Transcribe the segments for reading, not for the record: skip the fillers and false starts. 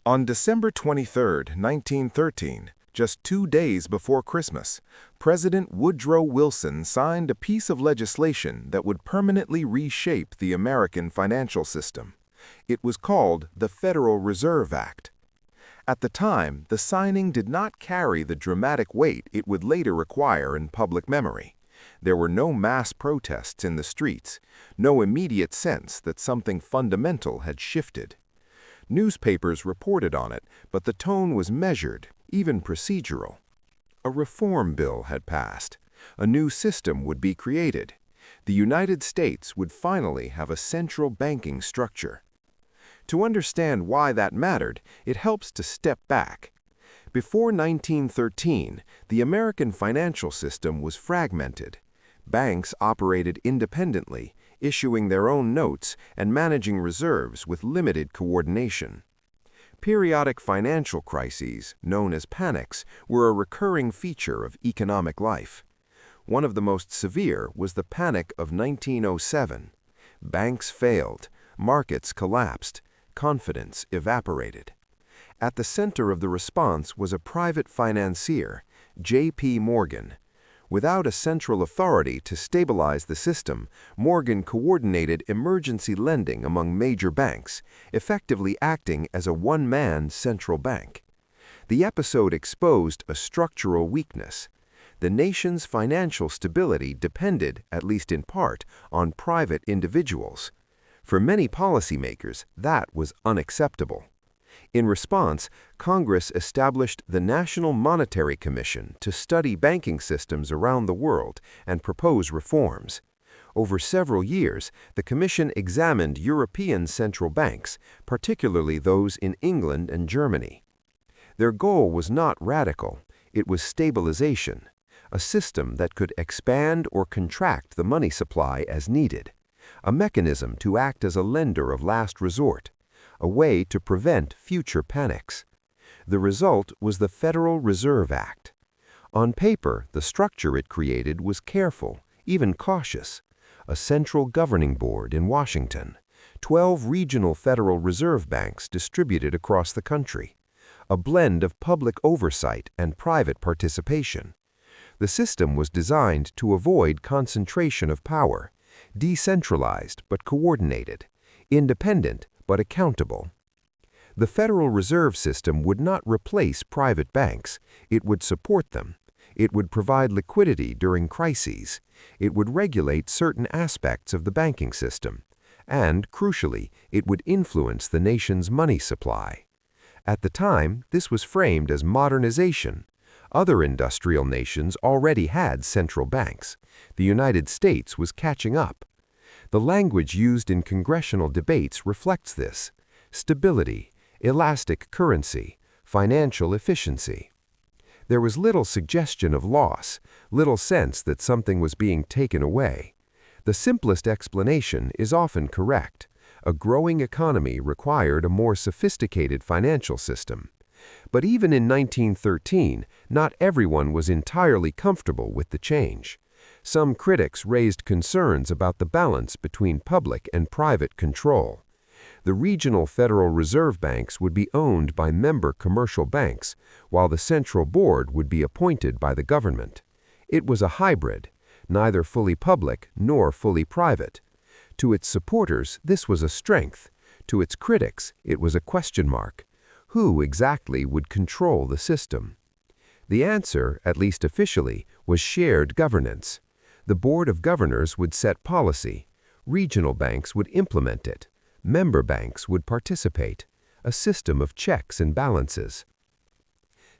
On December 23, 1913, just 2 days before Christmas, President Woodrow Wilson signed a piece of legislation that would permanently reshape the American financial system. It was called the Federal Reserve Act. At the time, the signing did not carry the dramatic weight it would later require in public memory. There were no mass protests in the streets, no immediate sense that something fundamental had shifted. Newspapers reported on it, but the tone was measured, even procedural. A reform bill had passed. A new system would be created. The United States would finally have a central banking structure. To understand why that mattered, it helps to step back. Before 1913, the American financial system was fragmented. Banks operated independently, issuing their own notes and managing reserves with limited coordination. Periodic financial crises, known as panics, were a recurring feature of economic life. One of the most severe was the Panic of 1907. Banks failed, markets collapsed, confidence evaporated. At the center of the response was a private financier, J.P. Morgan. Without a central authority to stabilize the system, Morgan coordinated emergency lending among major banks, effectively acting as a one-man central bank. The episode exposed a structural weakness. The nation's financial stability depended, at least in part, on private individuals. For many policymakers, that was unacceptable. In response, Congress established the National Monetary Commission to study banking systems around the world and propose reforms. Over several years, the commission examined European central banks, particularly those in England and Germany. Their goal was not radical, it was stabilization, a system that could expand or contract the money supply as needed, a mechanism to act as a lender of last resort, a way to prevent future panics. The result was the Federal Reserve Act. On paper, the structure it created was careful, even cautious. A central governing board in Washington, 12 regional Federal Reserve banks distributed across the country, a blend of public oversight and private participation. The system was designed to avoid concentration of power, decentralized but coordinated, independent but accountable. The Federal Reserve System would not replace private banks, it would support them. It would provide liquidity during crises. It would regulate certain aspects of the banking system. And, crucially, it would influence the nation's money supply. At the time, this was framed as modernization. Other industrial nations already had central banks. The United States was catching up. The language used in congressional debates reflects this: stability, elastic currency, financial efficiency. There was little suggestion of loss, little sense that something was being taken away. The simplest explanation is often correct. A growing economy required a more sophisticated financial system. But even in 1913, not everyone was entirely comfortable with the change. Some critics raised concerns about the balance between public and private control. The regional Federal Reserve banks would be owned by member commercial banks, while the central board would be appointed by the government. It was a hybrid, neither fully public nor fully private. To its supporters, this was a strength. To its critics, it was a question mark. Who exactly would control the system? The answer, at least officially, was shared governance. The Board of Governors would set policy. Regional banks would implement it. Member banks would participate. A system of checks and balances.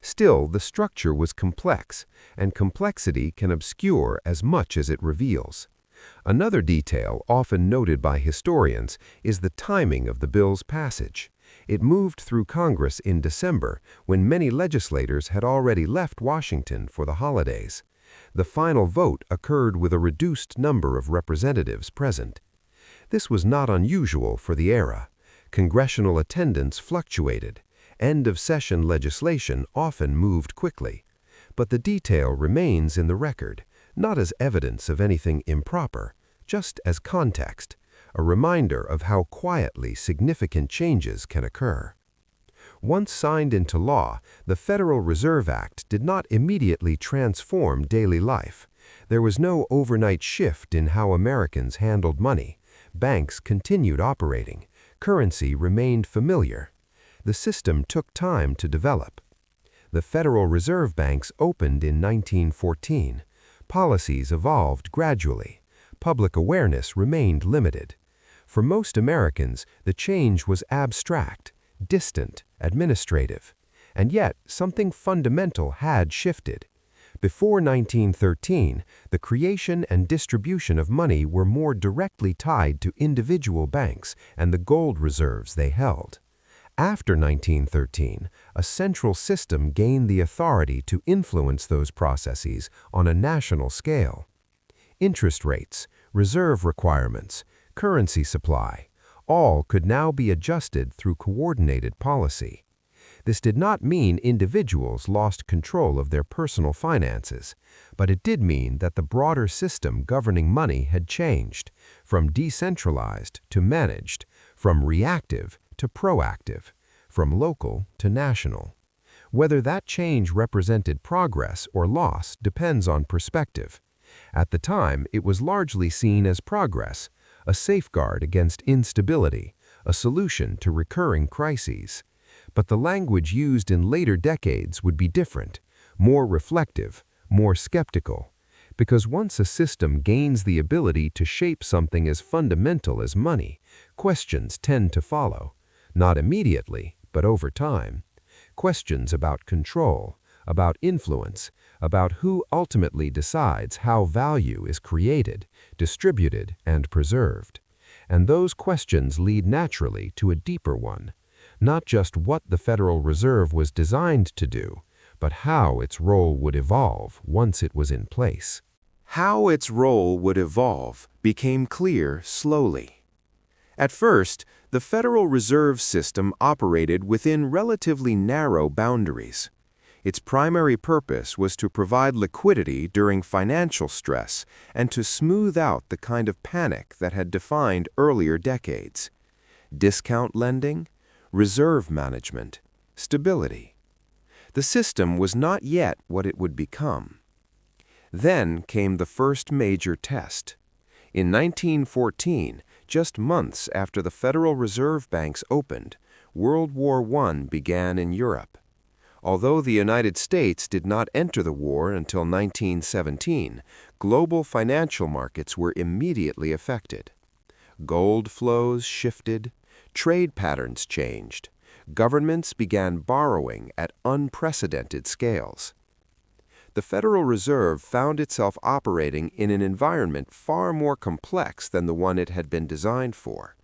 Still, the structure was complex, and complexity can obscure as much as it reveals. Another detail often noted by historians is the timing of the bill's passage. It moved through Congress in December, when many legislators had already left Washington for the holidays. The final vote occurred with a reduced number of representatives present. This was not unusual for the era. Congressional attendance fluctuated. End-of-session legislation often moved quickly. But the detail remains in the record, not as evidence of anything improper, just as context, a reminder of how quietly significant changes can occur. Once signed into law, the Federal Reserve Act did not immediately transform daily life. There was no overnight shift in how Americans handled money. Banks continued operating. Currency remained familiar. The system took time to develop. The Federal Reserve Banks opened in 1914. Policies evolved gradually. Public awareness remained limited. For most Americans, the change was abstract, distant, administrative. And yet, something fundamental had shifted. Before 1913, the creation and distribution of money were more directly tied to individual banks and the gold reserves they held. After 1913, a central system gained the authority to influence those processes on a national scale. Interest rates, reserve requirements, currency supply, all could now be adjusted through coordinated policy. This did not mean individuals lost control of their personal finances, but it did mean that the broader system governing money had changed, from decentralized to managed, from reactive to proactive, from local to national. Whether that change represented progress or loss depends on perspective. At the time, it was largely seen as progress, a safeguard against instability, a solution to recurring crises. But the language used in later decades would be different, more reflective, more skeptical. Because once a system gains the ability to shape something as fundamental as money, questions tend to follow. Not immediately, but over time. Questions about control, about influence, about who ultimately decides how value is created, distributed, and preserved. And those questions lead naturally to a deeper one. Not just what the Federal Reserve was designed to do, but how its role would evolve once it was in place. How its role would evolve became clear slowly. At first, the Federal Reserve System operated within relatively narrow boundaries. Its primary purpose was to provide liquidity during financial stress and to smooth out the kind of panic that had defined earlier decades. Discount lending, reserve management, stability. The system was not yet what it would become. Then came the first major test. In 1914, just months after the Federal Reserve Banks opened, World War I began in Europe. Although the United States did not enter the war until 1917, global financial markets were immediately affected. Gold flows shifted, trade patterns changed, governments began borrowing at unprecedented scales. The Federal Reserve found itself operating in an environment far more complex than the one it had been designed for.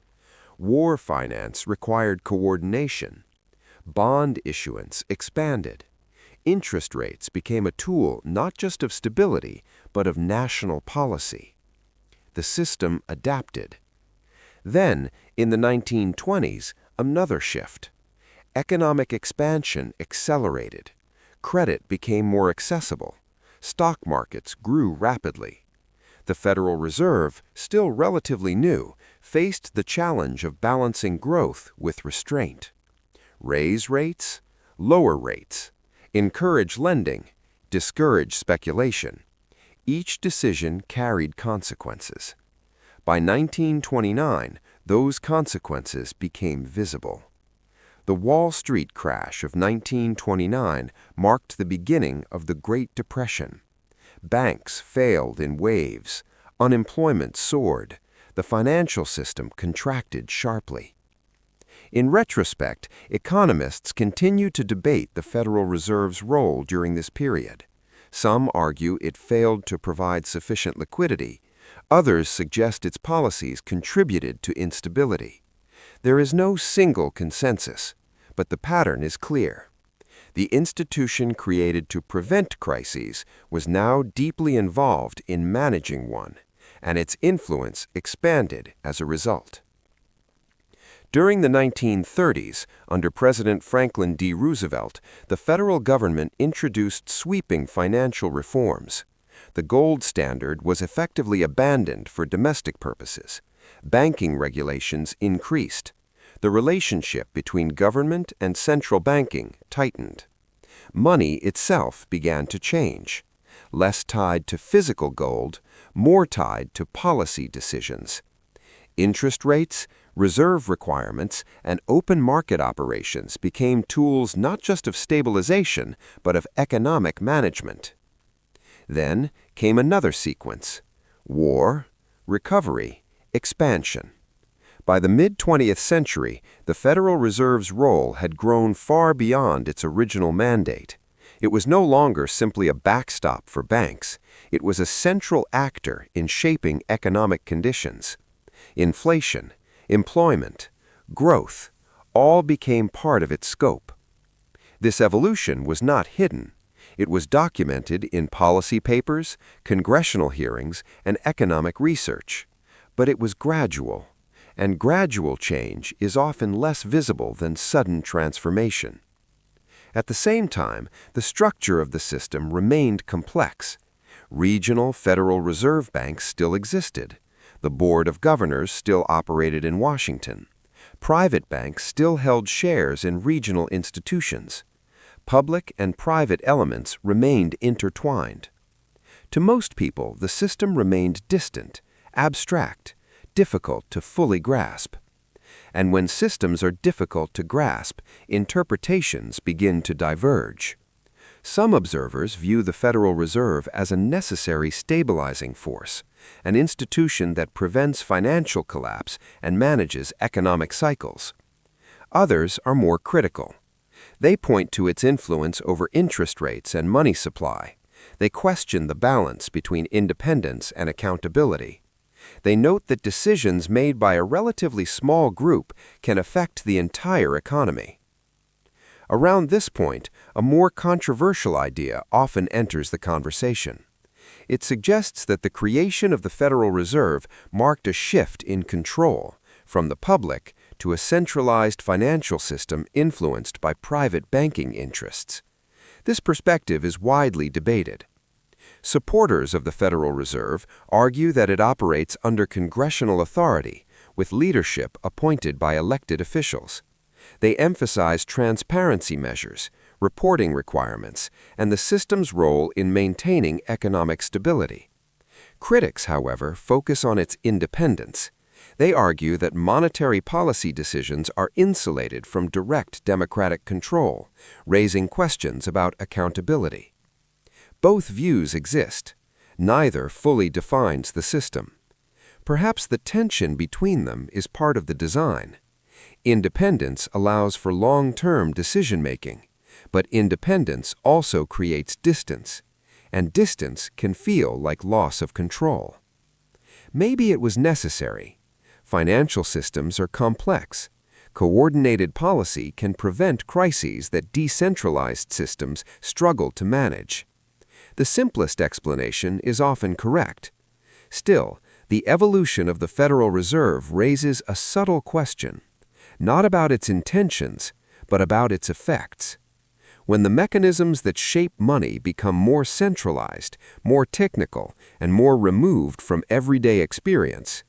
War finance required coordination. Bond issuance expanded. Interest rates became a tool not just of stability, but of national policy. The system adapted. Then, in the 1920s, another shift. Economic expansion accelerated. Credit became more accessible. Stock markets grew rapidly. The Federal Reserve, still relatively new, faced the challenge of balancing growth with restraint. Raise rates, lower rates, encourage lending, discourage speculation. Each decision carried consequences. By 1929, those consequences became visible. The Wall Street crash of 1929 marked the beginning of the Great Depression. Banks failed in waves, unemployment soared, the financial system contracted sharply. In retrospect, economists continue to debate the Federal Reserve's role during this period. Some argue it failed to provide sufficient liquidity. Others suggest its policies contributed to instability. There is no single consensus, but the pattern is clear. The institution created to prevent crises was now deeply involved in managing one, and its influence expanded as a result. During the 1930s, under President Franklin D. Roosevelt, the federal government introduced sweeping financial reforms. The gold standard was effectively abandoned for domestic purposes. Banking regulations increased. The relationship between government and central banking tightened. Money itself began to change, less tied to physical gold, more tied to policy decisions. Interest rates, reserve requirements, and open market operations became tools not just of stabilization, but of economic management. Then came another sequence: war, recovery, expansion. By the mid-20th century, the Federal Reserve's role had grown far beyond its original mandate. It was no longer simply a backstop for banks. It was a central actor in shaping economic conditions. Inflation, employment, growth, all became part of its scope. This evolution was not hidden. It was documented in policy papers, congressional hearings, and economic research. But it was gradual, and gradual change is often less visible than sudden transformation. At the same time, the structure of the system remained complex. Regional Federal Reserve banks still existed. The Board of Governors still operated in Washington. Private banks still held shares in regional institutions. Public and private elements remained intertwined. To most people, the system remained distant, abstract, difficult to fully grasp. And when systems are difficult to grasp, interpretations begin to diverge. Some observers view the Federal Reserve as a necessary stabilizing force, an institution that prevents financial collapse and manages economic cycles. Others are more critical. They point to its influence over interest rates and money supply. They question the balance between independence and accountability. They note that decisions made by a relatively small group can affect the entire economy. Around this point, a more controversial idea often enters the conversation. It suggests that the creation of the Federal Reserve marked a shift in control from the public to a centralized financial system influenced by private banking interests. This perspective is widely debated. Supporters of the Federal Reserve argue that it operates under congressional authority, with leadership appointed by elected officials. They emphasize transparency measures, reporting requirements, and the system's role in maintaining economic stability. Critics, however, focus on its independence. They argue that monetary policy decisions are insulated from direct democratic control, raising questions about accountability. Both views exist. Neither fully defines the system. Perhaps the tension between them is part of the design. Independence allows for long-term decision-making, but independence also creates distance, and distance can feel like loss of control. Maybe it was necessary. Financial systems are complex. Coordinated policy can prevent crises that decentralized systems struggle to manage. The simplest explanation is often correct. Still, the evolution of the Federal Reserve raises a subtle question, not about its intentions, but about its effects. When the mechanisms that shape money become more centralized, more technical, and more removed from everyday experience,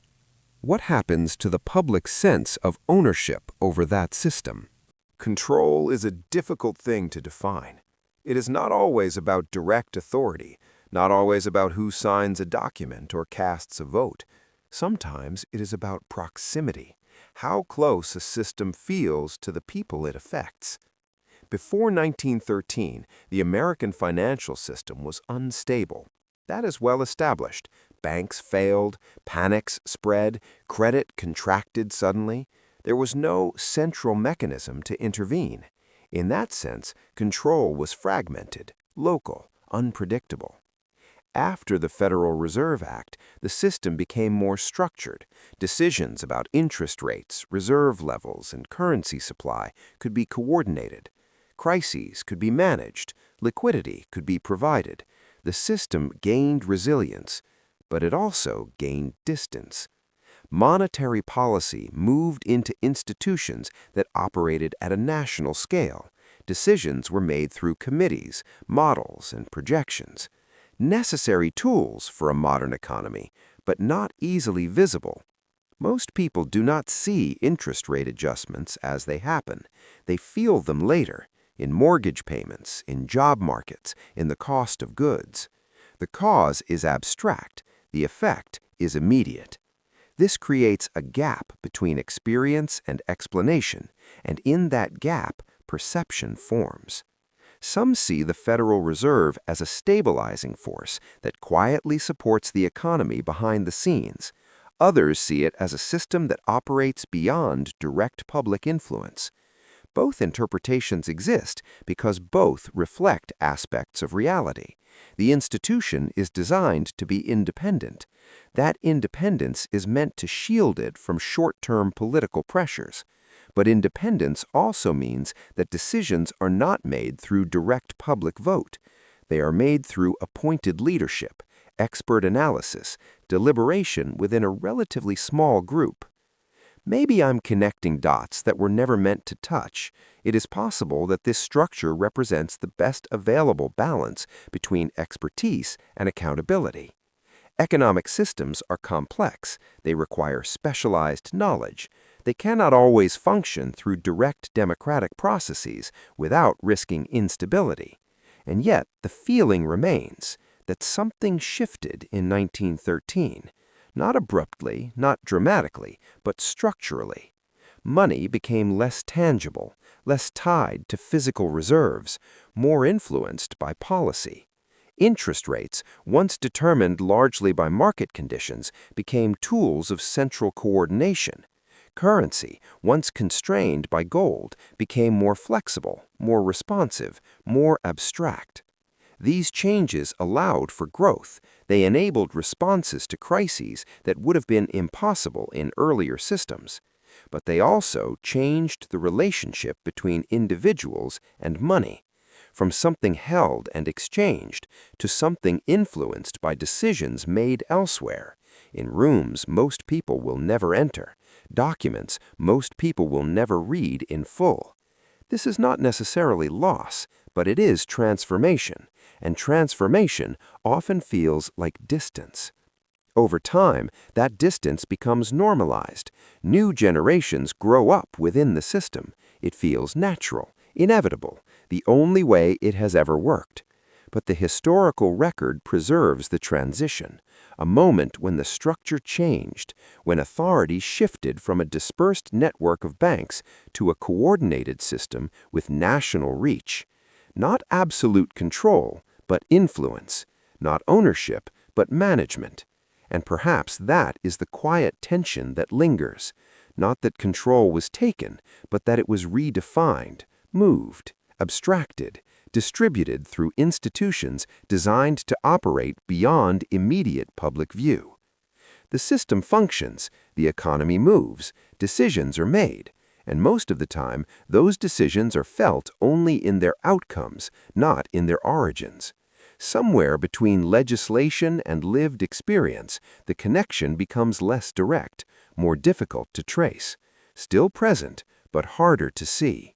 what happens to the public's sense of ownership over that system? Control is a difficult thing to define. It is not always about direct authority, not always about who signs a document or casts a vote. Sometimes it is about proximity, how close a system feels to the people it affects. Before 1913, the American financial system was unstable. That is well established. Banks failed, panics spread, credit contracted suddenly. There was no central mechanism to intervene. In that sense, control was fragmented, local, unpredictable. After the Federal Reserve Act, the system became more structured. Decisions about interest rates, reserve levels, and currency supply could be coordinated. Crises could be managed. Liquidity could be provided. The system gained resilience, but it also gained distance. Monetary policy moved into institutions that operated at a national scale. Decisions were made through committees, models, and projections. Necessary tools for a modern economy, but not easily visible. Most people do not see interest rate adjustments as they happen. They feel them later, in mortgage payments, in job markets, in the cost of goods. The cause is abstract, the effect is immediate. This creates a gap between experience and explanation, and in that gap, perception forms. Some see the Federal Reserve as a stabilizing force that quietly supports the economy behind the scenes. Others see it as a system that operates beyond direct public influence. Both interpretations exist because both reflect aspects of reality. The institution is designed to be independent. That independence is meant to shield it from short-term political pressures. But independence also means that decisions are not made through direct public vote. They are made through appointed leadership, expert analysis, deliberation within a relatively small group. Maybe I'm connecting dots that were never meant to touch. It is possible that this structure represents the best available balance between expertise and accountability. Economic systems are complex. They require specialized knowledge. They cannot always function through direct democratic processes without risking instability. And yet, the feeling remains that something shifted in 1913. Not abruptly, not dramatically, but structurally. Money became less tangible, less tied to physical reserves, more influenced by policy. Interest rates, once determined largely by market conditions, became tools of central coordination. Currency, once constrained by gold, became more flexible, more responsive, more abstract. These changes allowed for growth. They enabled responses to crises that would have been impossible in earlier systems. But they also changed the relationship between individuals and money, from something held and exchanged to something influenced by decisions made elsewhere, in rooms most people will never enter, documents most people will never read in full. This is not necessarily loss, but it is transformation, and transformation often feels like distance. Over time, that distance becomes normalized. New generations grow up within the system. It feels natural, inevitable, the only way it has ever worked. But the historical record preserves the transition, a moment when the structure changed, when authority shifted from a dispersed network of banks to a coordinated system with national reach. Not absolute control, but influence. Not ownership, but management. And perhaps that is the quiet tension that lingers. Not that control was taken, but that it was redefined, moved, abstracted, distributed through institutions designed to operate beyond immediate public view. The system functions, the economy moves, decisions are made, and most of the time, those decisions are felt only in their outcomes, not in their origins. Somewhere between legislation and lived experience, the connection becomes less direct, more difficult to trace, still present, but harder to see.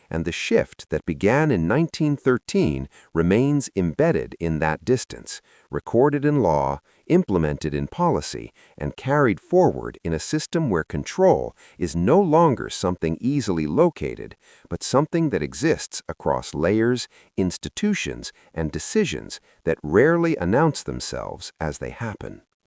And the shift that began in 1913 remains embedded in that distance, recorded in law, implemented in policy, and carried forward in a system where control is no longer something easily located, but something that exists across layers, institutions, and decisions that rarely announce themselves as they happen.